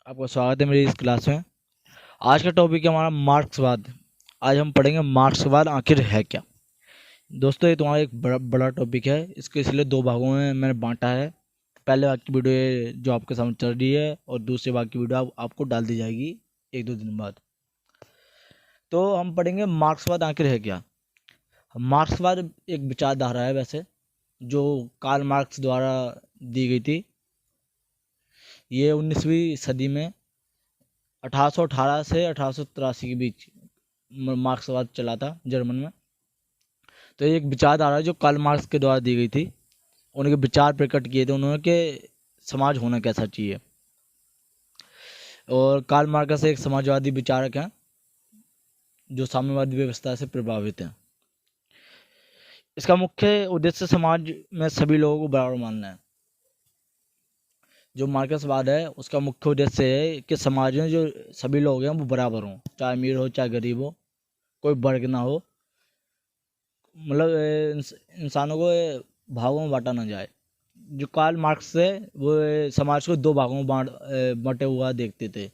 आपका स्वागत है मेरी इस क्लास में। आज का टॉपिक है हमारा मार्क्सवाद। आज हम पढ़ेंगे मार्क्सवाद आखिर है क्या। दोस्तों ये तुम्हारा एक बड़ा बड़ा टॉपिक है, इसको इसलिए दो भागों में मैंने बांटा है। पहले भाग की वीडियो ये जो आपके सामने चल रही है और दूसरे भाग की वीडियो आपको डाल दी जाएगी एक दो दिन बाद। तो हम पढ़ेंगे मार्क्सवाद आखिर है क्या। मार्क्सवाद एक विचारधारा है वैसे, जो कार्ल मार्क्स द्वारा दी गई थी। ये 19वीं सदी में 1818 से 1883 के बीच मार्क्सवाद चला था जर्मन में। तो ये एक विचारधारा है जो कार्ल मार्क्स के द्वारा दी गई थी। उनके विचार प्रकट किए थे उन्होंने कि समाज होना कैसा चाहिए। और कार्ल मार्क्स एक समाजवादी विचारक हैं जो साम्यवादी व्यवस्था से प्रभावित हैं। इसका मुख्य उद्देश्य समाज में सभी लोगों को बराबर मानना है। जो मार्क्सवाद है उसका मुख्य उद्देश्य है कि समाज में जो सभी लोग हैं वो बराबर हों, चाहे अमीर हो चाहे गरीब हो, कोई वर्ग ना हो। मतलब इंसानों को भागों में बांटा ना जाए। जो कार्ल मार्क्स है वो समाज को दो भागों में बांटे हुआ देखते थे,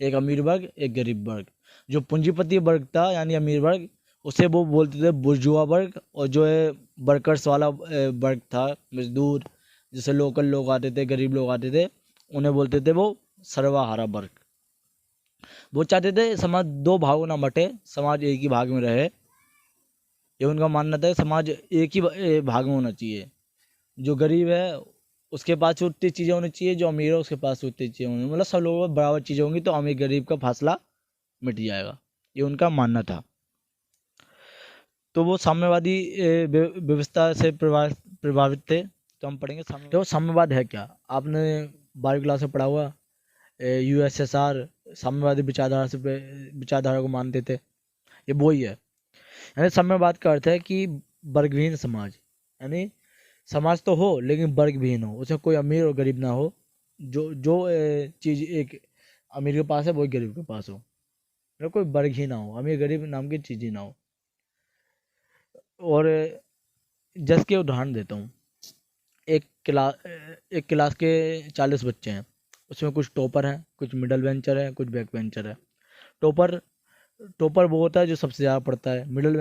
एक अमीर वर्ग एक गरीब वर्ग। जो पूंजीपति वर्ग था यानी अमीर वर्ग, उसे वो बोलते थे बुर्जुआ वर्ग। और जो है वर्कर्स वाला वर्ग था, मजदूर जैसे लोकल लोग आते थे, गरीब लोग आते थे, उन्हें बोलते थे वो सर्वहारा वर्ग। वो चाहते थे समाज दो भागों ना बटे, समाज एक ही भाग में रहे। ये उनका मानना था कि समाज एक ही भाग में होना चाहिए। जो गरीब है उसके पास उतनी चीज़ें होनी चाहिए, जो अमीर है उसके पास उतनी चीज़ें होनी, मतलब सब लोगों को बराबर चीज़ें होंगी तो अमीर गरीब का फासला मिट जाएगा। ये उनका मानना था। तो वो साम्यवादी व्यवस्था से प्रभावित थे। तो हम पढ़ेंगे तो साम्यवाद है क्या। आपने 12वीं क्लास में पढ़ा हुआ। यूएसएसआर साम्यवादी विचारधारा को मानते थे। ये वो ही है। यानी साम्यवाद का अर्थ है कि वर्गहीन समाज, यानी समाज तो हो लेकिन वर्गहीन हो, उसमें कोई अमीर और गरीब ना हो। जो जो चीज़ एक अमीर के पास है वही गरीब के पास हो, मतलब कोई वर्ग ही ना हो, अमीर गरीब नाम की चीज़ ही ना हो। और जैसे कि उदाहरण देता हूँ। एक क्लास के 40 बच्चे हैं, उसमें कुछ टॉपर हैं, कुछ मिडल बेंचर है, कुछ बैक बेंचर है। टॉपर टॉपर वो होता है जो सबसे ज़्यादा पढ़ता है। मिडल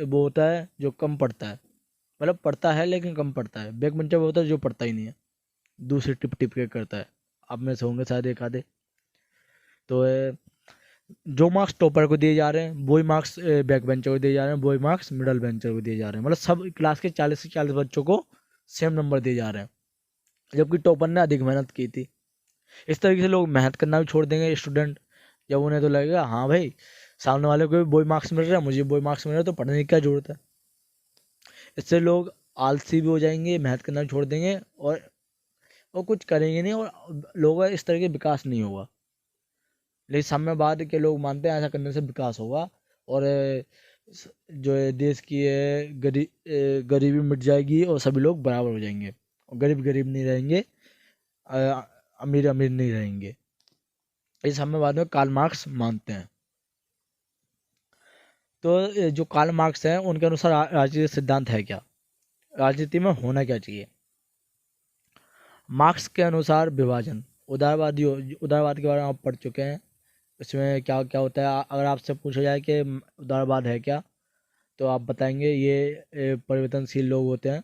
वो होता है जो कम पढ़ता है, मतलब पढ़ता है लेकिन कम पढ़ता है। बैक बेंचर वो होता है जो पढ़ता ही नहीं है, दूसरे टिप टिप के करता है। आप में से होंगे शायद एक आधे। तो जो मार्क्स टॉपर को दिए जा रहे हैं वही मार्क्स बैक बेंचर को दिए जा रहे हैं, वही मार्क्स मिडल बेंचर को दिए जा रहे हैं। मतलब सब क्लास के 40 से 40 बच्चों को सेम नंबर दिए जा रहे हैं, जबकि टॉपर ने अधिक मेहनत की थी। इस तरीके से लोग मेहनत करना भी छोड़ देंगे स्टूडेंट, जब उन्हें तो लगेगा हाँ भाई सामने वाले को भी वही मार्क्स मिल रहा है, मुझे वही मार्क्स मिल रहा है, तो पढ़ने की क्या जरूरत है। इससे लोग आलसी भी हो जाएंगे, मेहनत करना भी छोड़ देंगे और कुछ करेंगे नहीं, और लोगों का इस तरह के विकास नहीं होगा। लेकिन साम्यवाद के लोग मानते हैं ऐसा करने से विकास होगा और जो है देश की है गरीबी मिट जाएगी और सभी लोग बराबर हो जाएंगे, और गरीब गरीब नहीं रहेंगे, अ, अमीर अमीर नहीं रहेंगे। इस साम्यवाद में कार्ल मार्क्स मानते हैं। तो जो कार्ल मार्क्स हैं उनके अनुसार राजनीतिक सिद्धांत है क्या, राजनीति में होना क्या चाहिए। मार्क्स के अनुसार विभाजन, उदारवाद के बारे में आप पढ़ चुके हैं। इसमें क्या क्या होता है। अगर आपसे पूछा जाए कि उदारवाद है क्या, तो आप बताएंगे ये परिवर्तनशील लोग होते हैं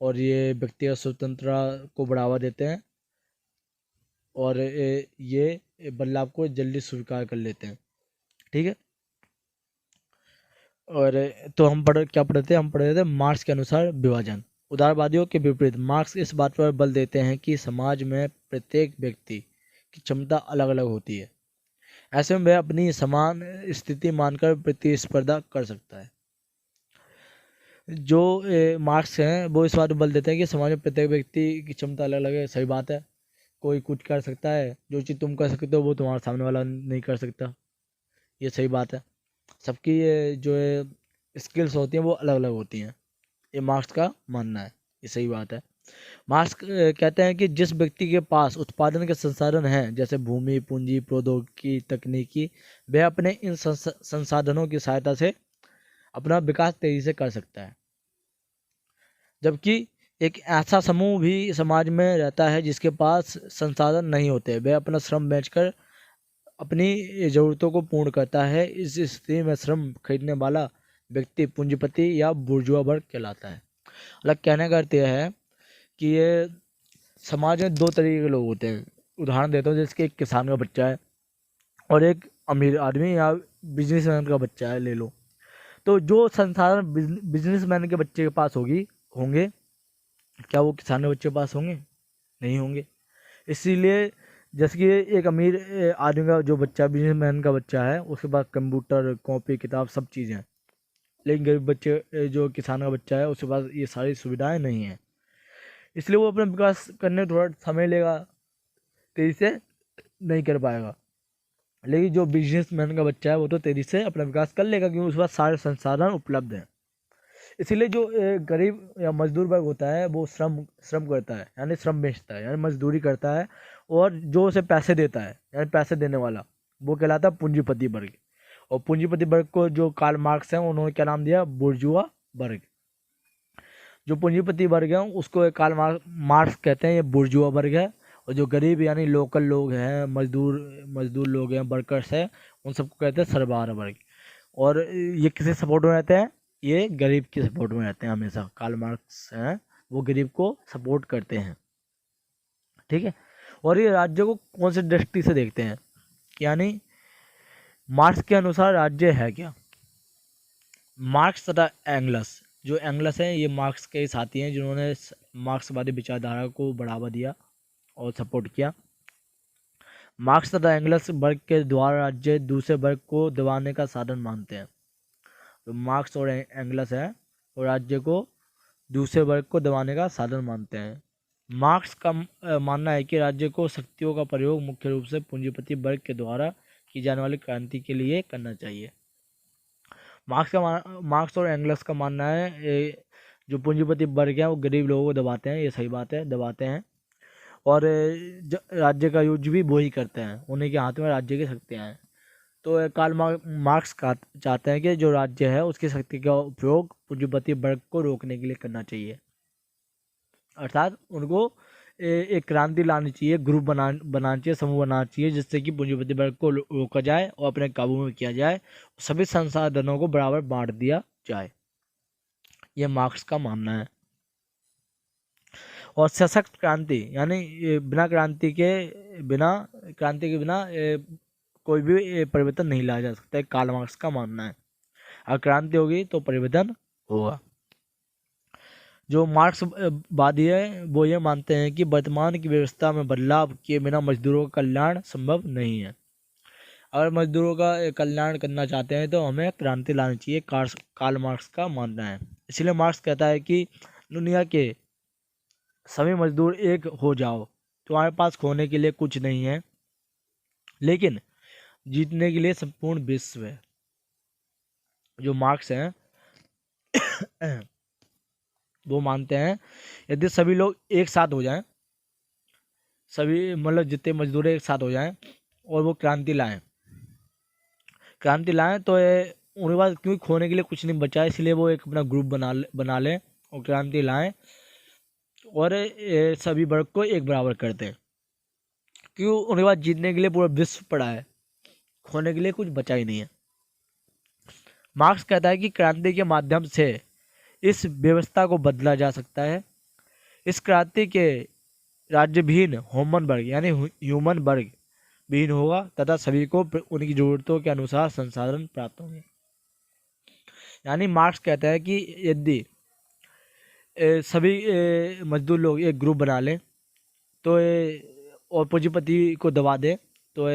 और ये व्यक्तिगत स्वतंत्रता को बढ़ावा देते हैं और ये बदलाव को जल्दी स्वीकार कर लेते हैं। ठीक है। और तो हम क्या पढ़े थे, हम पढ़े थे मार्क्स के अनुसार विभाजन। उदारवादियों के विपरीत मार्क्स इस बात पर बल देते हैं कि समाज में प्रत्येक व्यक्ति की क्षमता अलग अलग होती है। ऐसे में वह अपनी समान स्थिति मानकर प्रतिस्पर्धा कर सकता है। जो मार्क्स हैं वो इस बात पर बल देते हैं कि समाज में प्रत्येक व्यक्ति की क्षमता अलग अलग है। सही बात है। कोई कुछ कर सकता है, जो चीज़ तुम कर सकते हो वो तुम्हारे सामने वाला नहीं कर सकता। ये सही बात है। सबकी ये जो है स्किल्स होती हैं वो अलग अलग होती हैं, ये मार्क्स का मानना है। ये सही बात है। मार्क्स कहते हैं कि जिस व्यक्ति के पास उत्पादन के संसाधन हैं, जैसे भूमि पूंजी प्रौद्योगिकी तकनीकी, वह अपने इन संसाधनों की सहायता से अपना विकास तेजी से कर सकता है। जबकि एक ऐसा समूह भी समाज में रहता है जिसके पास संसाधन नहीं होते, वह अपना श्रम बेचकर अपनी ज़रूरतों को पूर्ण करता है। इस स्थिति में श्रम खरीदने वाला व्यक्ति पूंजीपति या बुर्जुआ वर्ग कहलाता है। अलग कहने का अर्थ यह है कि ये समाज में दो तरीके के लोग होते हैं। उदाहरण देता हूँ, जैसे कि एक किसान का बच्चा है और एक अमीर आदमी या बिजनेसमैन का बच्चा है, ले लो। तो जो संसाधन बिजनेसमैन के बच्चे के पास होंगे, क्या वो किसान के बच्चे के पास होंगे? नहीं होंगे। इसीलिए जैसे कि एक अमीर आदमी का जो बच्चा, बिजनेसमैन का बच्चा है, उसके पास कंप्यूटर, कॉपी, किताब सब चीज़ें हैं, लेकिन गरीब बच्चे जो किसान का बच्चा है उसके पास ये सारी सुविधाएं नहीं हैं। इसलिए वो अपना विकास करने में थोड़ा समय लेगा, तेज़ी से नहीं कर पाएगा। लेकिन जो बिजनेसमैन का बच्चा है वो तो तेज़ी से अपना विकास कर लेगा, क्योंकि उसके पास सारे संसाधन उपलब्ध हैं। इसीलिए जो गरीब या मजदूर वर्ग होता है वो श्रम करता है, यानी श्रम बेचता है, यानी मजदूरी करता है, और जो उसे पैसे देता है, यानी पैसे देने वाला, वो कहलाता है पूंजीपति वर्ग। और पूंजीपति वर्ग को जो कार्ल मार्क्स हैं उन्होंने क्या नाम दिया? बुर्जुआ वर्ग। जो पूंजीपति वर्ग है उसको कार्ल मार्क्स कहते हैं, ये बुर्जुआ वर्ग है। और जो गरीब यानी लोकल लोग हैं, मजदूर लोग हैं, वर्कर्स हैं, उन सबको कहते हैं सर्वहारा वर्ग। और ये किसी सपोर्ट में रहते हैं? ये गरीब के सपोर्ट में रहते हैं हमेशा। कार्ल मार्क्स हैं वो गरीब को सपोर्ट करते हैं, ठीक है। और ये राज्य को कौन सी दृष्टि से देखते हैं? यानी मार्क्स के अनुसार राज्य है क्या? मार्क्स तथा एंगल्स, जो एंगल्स हैं ये मार्क्स के साथी हैं जिन्होंने मार्क्सवादी विचारधारा को बढ़ावा दिया और सपोर्ट किया। मार्क्स तथा एंगल्स वर्ग के द्वारा राज्य दूसरे वर्ग को दबाने का साधन मानते हैं। तो मार्क्स और एंगल्स है और राज्य को दूसरे वर्ग को दबाने का साधन मानते हैं। मार्क्स का मानना है कि राज्य को शक्तियों का प्रयोग मुख्य रूप से पूंजीपति वर्ग के द्वारा की जाने वाली क्रांति के लिए करना चाहिए। मार्क्स और एंगल्स का मानना है जो पूंजीपति वर्ग है वो गरीब लोगों को दबाते हैं, ये सही बात है, दबाते हैं। और राज्य का यूज भी वो ही करते हैं, उन्हीं के हाथ में राज्य की शक्तियाँ हैं। तो कार्ल मार्क्स चाहते हैं कि जो राज्य है उसकी शक्ति का उपयोग पूंजीपति वर्ग को रोकने के लिए करना चाहिए, अर्थात उनको एक क्रांति लानी चाहिए, ग्रुप बनाना चाहिए, समूह बनाना चाहिए, जिससे कि पूंजीपति वर्ग को रोका जाए और अपने काबू में किया जाए, सभी संसाधनों को बराबर बांट दिया जाए। यह मार्क्स का मानना है। और सशक्त क्रांति यानी बिना क्रांति के बिना कोई भी परिवर्तन नहीं लाया जा सकता है, कार्ल मार्क्स का मानना है। अगर क्रांति होगी तो परिवर्तन होगा। जो मार्क्सवादी है वो ये मानते हैं कि वर्तमान की व्यवस्था में बदलाव किए बिना मजदूरों का कल्याण संभव नहीं है। अगर मजदूरों का कल्याण करना चाहते हैं तो हमें क्रांति लानी चाहिए, कार्ल मार्क्स का मानना है। इसलिए मार्क्स कहता है कि दुनिया के सभी मजदूर एक हो जाओ, तुम्हारे पास खोने के लिए कुछ नहीं है, लेकिन जीतने के लिए संपूर्ण विश्व है। जो मार्क्स हैं वो मानते हैं यदि सभी लोग एक साथ हो जाएं, सभी मतलब जितने मजदूर एक साथ हो जाएं और वो क्रांति लाएं तो उनके पास क्योंकि खोने के लिए कुछ नहीं बचा, इसलिए वो एक अपना ग्रुप बना लें और क्रांति लाएं और सभी वर्ग को एक बराबर करते हैं, क्यों? उनके पास जीतने के लिए पूरा विश्व पड़ा है, खोने के लिए कुछ बचा ही नहीं है। मार्क्स कहता है कि क्रांति के माध्यम से इस व्यवस्था को बदला जा सकता है। इस क्रांति के राज्य विहीन ह्यूमन वर्ग यानी ह्यूमन वर्ग विहीन होगा तथा सभी को उनकी जरूरतों के अनुसार संसाधन प्राप्त होंगे। यानी मार्क्स कहता है कि यदि सभी मजदूर लोग एक ग्रुप बना लें तो और पूंजीपति को दबा दें तो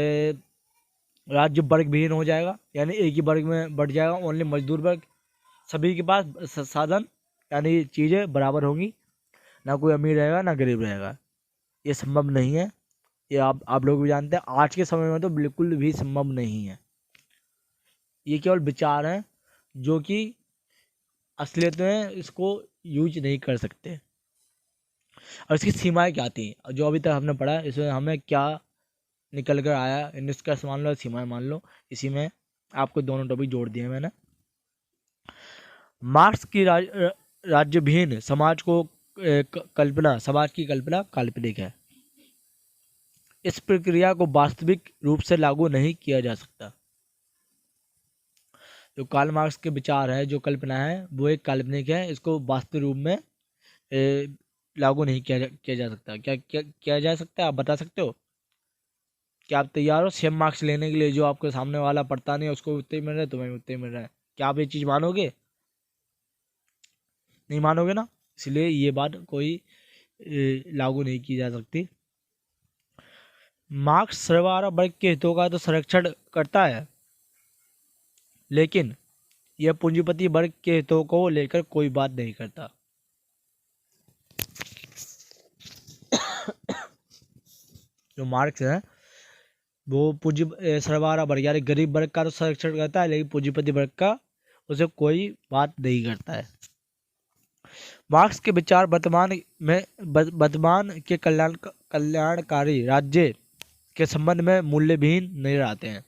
राज्य वर्ग विहीन हो जाएगा, यानी एक ही वर्ग में बढ़ जाएगा, ओनली मजदूर वर्ग। सभी के पास साधन यानी चीज़ें बराबर होंगी, ना कोई अमीर रहेगा ना गरीब रहेगा। ये संभव नहीं है, ये आप लोग भी जानते हैं। आज के समय में तो बिल्कुल भी संभव नहीं है। ये केवल विचार हैं जो कि असलियत में इसको यूज नहीं कर सकते। और इसकी सीमाएं क्या थी जो अभी तक हमने पढ़ा, इसमें हमें क्या निकल कर आया, निष्कर्ष मान लो, सीमाएं मान लो। इसी में आपको दोनों टॉपिक जोड़ दिए मैंने। मार्क्स की राज्य विहीन समाज को कल्पना, समाज की कल्पना काल्पनिक है। इस प्रक्रिया को वास्तविक रूप से लागू नहीं किया जा सकता। जो कार्ल मार्क्स के विचार है, जो कल्पना है, वो एक काल्पनिक है, इसको वास्तविक रूप में लागू नहीं किया जा सकता। क्या किया जा सकता है, आप बता सकते हो? क्या आप तैयार हो सेम मार्क्स लेने के लिए? जो आपके सामने वाला पढ़ता नहीं है उसको उतने ही मिल रहा है, तुम्हें उतने ही मिल रहा है। क्या आप ये चीज़ मानोगे? नहीं मानोगे ना, इसलिए ये बात कोई लागू नहीं की जा सकती। मार्क्स सर्वहारा वर्ग के हितों का तो संरक्षण करता है, लेकिन यह पूंजीपति वर्ग के हितों को लेकर कोई बात नहीं करता। जो मार्क्स है वो पूंजी सर्वहारा वर्ग यानी गरीब वर्ग का तो संरक्षण करता है, लेकिन पूंजीपति वर्ग का उसे कोई बात नहीं करता है। मार्क्स के विचार वर्तमान के कल्याणकारी राज्य के संबंध में मूल्यहीन नहीं रहते हैं।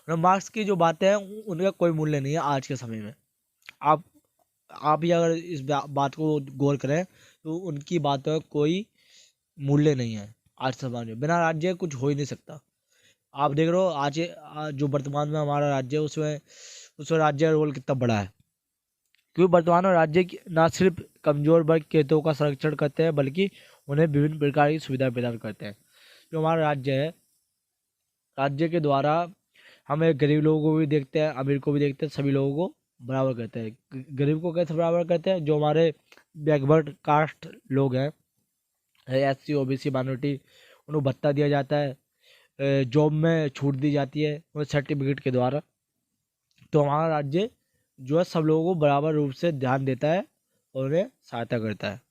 और मार्क्स की जो बातें हैं उनका कोई मूल्य नहीं है आज के समय में। आप ही अगर इस बात को गौर करें तो उनकी बातों का कोई मूल्य नहीं है आज समाज में। बिना राज्य कुछ हो ही नहीं सकता। आप देख रहे हो आज जो वर्तमान में हमारा राज्य है उसमें राज्य का रोल कितना बड़ा है, क्योंकि वर्तमान में राज्य न सिर्फ कमजोर वर्ग के हितों का संरक्षण करते हैं बल्कि उन्हें विभिन्न प्रकार की सुविधा प्रदान करते हैं। जो हमारा राज्य है, राज्य के द्वारा हम एक गरीब लोगों को भी देखते हैं, अमीर को भी देखते हैं, सभी लोगों को बराबर करते हैं। गरीब को कैसे बराबर करते हैं? जो हमारे बैकवर्ड कास्ट लोग हैं, SC OBC माइनॉरिटी, उन्हें भत्ता दिया जाता है, जॉब में छूट दी जाती है उन्हें सर्टिफिकेट के द्वारा। तो हमारा राज्य जो है सब लोगों को बराबर रूप से ध्यान देता है और उन्हें सहायता करता है।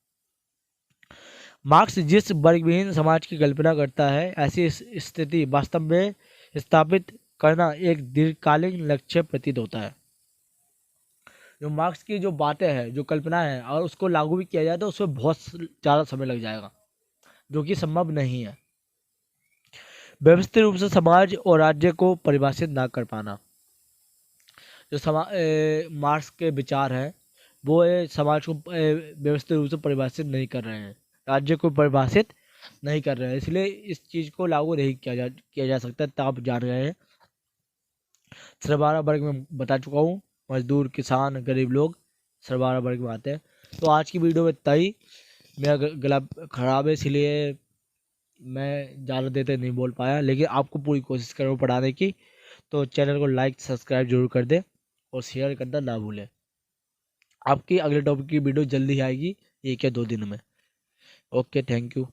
मार्क्स जिस वर्गविहीन समाज की कल्पना करता है, ऐसी स्थिति वास्तव में स्थापित करना एक दीर्घकालीन लक्ष्य प्रतीत होता है। जो मार्क्स की जो बातें हैं, जो कल्पना है, और उसको लागू भी किया जाए तो उसमें बहुत ज़्यादा समय लग जाएगा, जो कि संभव नहीं है। व्यवस्थित रूप से समाज और राज्य को परिभाषित ना कर पाना। जो मार्क्स के विचार हैं वो समाज को व्यवस्थित रूप से परिभाषित नहीं कर रहे हैं, राज्य को परिभाषित नहीं कर रहे हैं, इसलिए इस चीज़ को लागू नहीं किया जा सकता। तो आप जान रहे हैं सर्वहारा वर्ग में बता चुका हूँ, मजदूर, किसान, गरीब लोग सर्वहारा वर्ग में आते हैं। तो आज की वीडियो में इतना ही। मेरा गला ख़राब है इसलिए मैं ज़्यादा देर तक नहीं बोल पाया, लेकिन आपको पूरी कोशिश करूँ पढ़ाने की। तो चैनल को लाइक सब्सक्राइब जरूर कर दें और शेयर करना ना भूलें। आपकी अगले टॉपिक की वीडियो जल्दी आएगी, 1 या 2 दिन में। Okay, thank you.